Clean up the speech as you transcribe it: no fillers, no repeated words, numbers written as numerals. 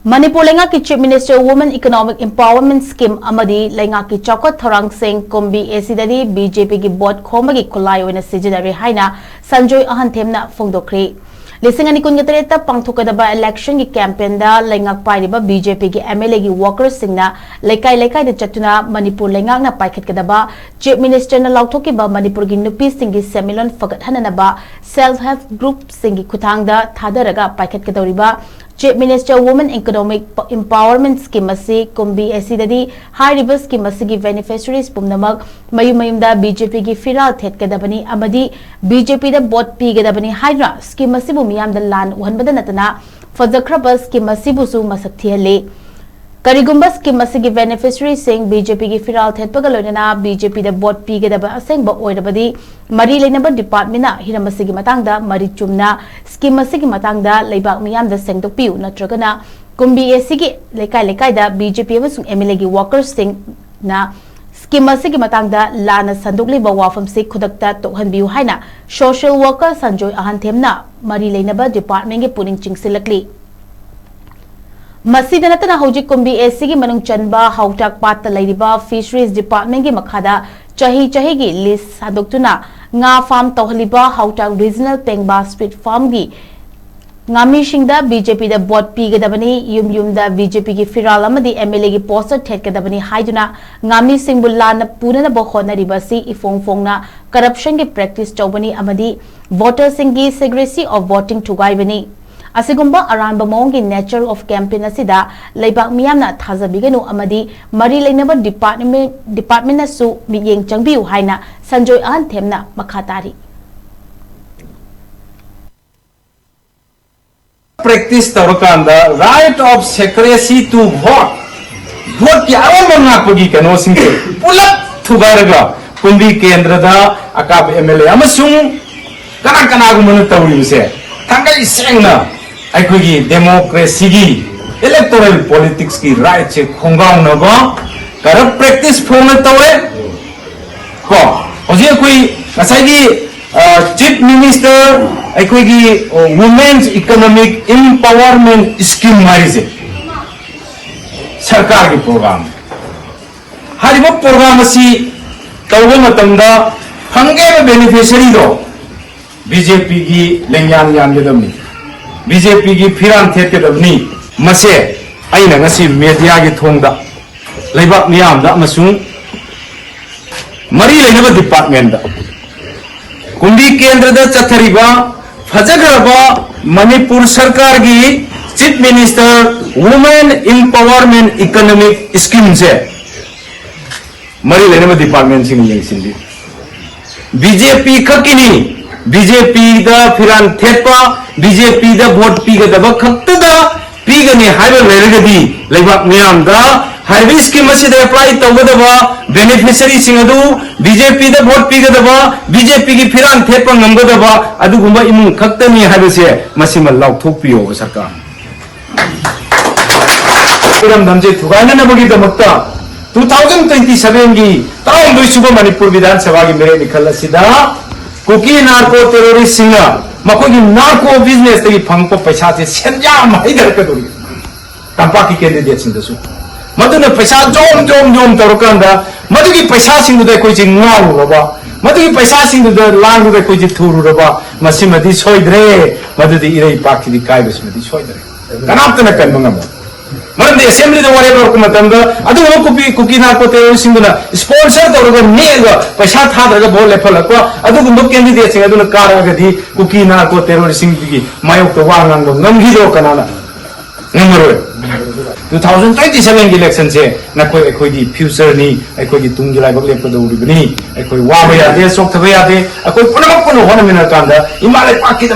Manipur Leingakki Chief Minister Women Economic Empowerment Scheme Amadi Leingakki Chaokhat THOURANGSING KUMBI SIJINNARE BJP की बोर्ड KHOMBAGI KHULAI OINA SIJINNARE HAINA SHANJOY AHANTHEM FONGDOKKHRE लिसिंग कुनगतरेता पांगथोकदबा election की campaign दा लेंगाक पाइरिबा बीजेपी की एमएलए की वर्कर्स सिंगना लेकाई लेकाई दे चतुना मणिपुर लेंगाकना पाइखतकदबा चीफ मिनिस्टर ना लाउथोकिबा मणिपुर की नुपी सिंगी सेमिनार फगतहननबा सेल्फ हेल्प ग्रुप सिंगी खुथांगदा थादरगा पाइखतकदौरिबा chief minister women economic empowerment scheme असी कुंबी एसीददी हाइरिबा स्कीम असिगी बेनिफिशियरीज पुमनमक मयुमयुमदा बीजेपी की फिराल थेटकदबनी अमदी बीजेपी दा वोट पीगदबनी हाइरा स्कीम असिबु मियामदा लान उहनबदा नतना फजखरबा स्कीम असिबुसु मसक थिहले करिगुंबा स्कीम असिगी बेनिफिशियरी सिंग बीजेपी की फिराल थेटपगा लोइना बीजेपी दा वोट पीगदबा असेंगबा ओइरबदी मरी लेनबा डिपार्टमेंट हिरम असिगी मतंगदा मरी चुमना स्कीम असिगी मतंगदा लेबाक मियामदा सेंगदोकपिउ नत्रगना कुंबी एसीगी लेकाई लेकाइदा बीजेपी अमसुंग एमएलए की वर्कर्स सिंग ना स्कीम असिगी मतंगदा लाना संदुकलिबा वाफम से खुदकता तोहनबिउ हाइना सोशल वर्कर संजोय अहंथेमना मरी लेनबा डिपार्टमेंट के पुनिंग चिंगसिलकली मसीद नतना हौजिक कुंबी एसी की मनुंग चनबा हौटाक पात लैरिबा फिशरीज डिपार्टमेंट की मखादा चही की लिस्ट सादोक्तुना nga farm तौहलिबा हौटाक रीजनल पेंगबा स्ट्रीट फार्म की ngamisinda बीजेपी दा वोट पीगदबनी युमयुमदा बीजेपी की फिराल अमदी एमएलए की पोस्टर थेटकदबनी हाइदुना ngamisingbु लान पुननबा होनरिबासी इफोंगफोंगना करप्शन की प्रैक्टिस तौबनी अमदी वोटर्स की सेग्रेसी ऑफ वोटिंग थुगाइबनी असिगुंबा अरानबा मोंगी नेचर ऑफ कैंपेन असिदा लेबाक मियामना थाजबिगनु अमदी मरी लेनबा डिपार्टमेंट नसु मियेंग चंगबिउ हाइना संजोय अहंथेमना मखातारी practice tawakanda right of secrecy to vote ki awamna pagi kano singke pulap thugaraga kumbi kendrada akab MLA amasung kana gumanu tawri se thangai sengna aikogi democracy gi electoral politics ki right che khongaung na ba corrupt practice phone tawre ko oje koi asai gi chief minister aikogi women's economic empowerment scheme marise sarkar ki program hariba program asi tawba matamda hange beneficiary do BJP की लेंयान यान गदमनी BJP की फिरान थेट गदमनी मसे आइना ngasi media की थोंगदा लेबाक मियामदा मसुं मरी लेनबा डिपार्टमेंट दा कुंबी केंद्र दा चथरिबा फजगरबा मणिपुर सरकार की chief minister women empowerment economic scheme से मरी लेनबा डिपार्टमेंट सिंग यंगसिंदी BJP खकिनी BJP दा फिरान थेटपा BJP दा वोट पीगदबा खक्तदा पीगने हाइबे लेरगदी लेबाक मियाम दा हाइबे स्कीम असिदा अप्लाई तवगदबा बेनिफिशियरी सिंगदु BJP दा वोट पीगदबा BJP की फिरान थेटपा नंगदबा अदुगुंबा इमुंग खक्तनी हाइबेसे मसिमा लाउथोकपियो सरकार फिराम दमजे थुगाना नबगी दमक्ता 2027 की ताम दुइसुबा मणिपुर विधानसभा की मेरे निखल असिदा कुकी नार्को टेररिस्ट सिंगा मखोगी नार्को बिजनेस तगी फंगपो पैसा से सेंजा माइदर कदुरी तंपा की कैंडिडेट सिंदसु मदुना पैसा जोम तोरकांदा मदुगी पैसा सिंदुदे कोइ जि ngauraba मदुगी पैसा सिंदुदे लांगुदे कोइ जि थुरुरबा मसिमदि सोइद्रे मदुदी इरै पाखिदि काइबसमदि सोइद्रे कनातना कनमंगम मरंदे असेंबली द वरेबर को मतंदा अदु कुकी नार्को टेररिस्ट सिंगुना स्पॉन्सर तोरगा नेगा पैसा थादरगा बोल लेफलको अदु गुंबो कैंडिडेट सिंग अदुना कारगदि कुकी नार्को टेररिस्ट सिंग की मायोक तो वांगंग नमगिदो कनाना नंबर 2027 की इलेक्शन से नकोय एखोयगी फ्यूचर नि एखोयगी तुंगी लाइबक लेपदौरिबनी एखोय वाबा यादे सोक्थबा यादे एखोय पुनमक पुन होनमिना कांदा इमाले पाकी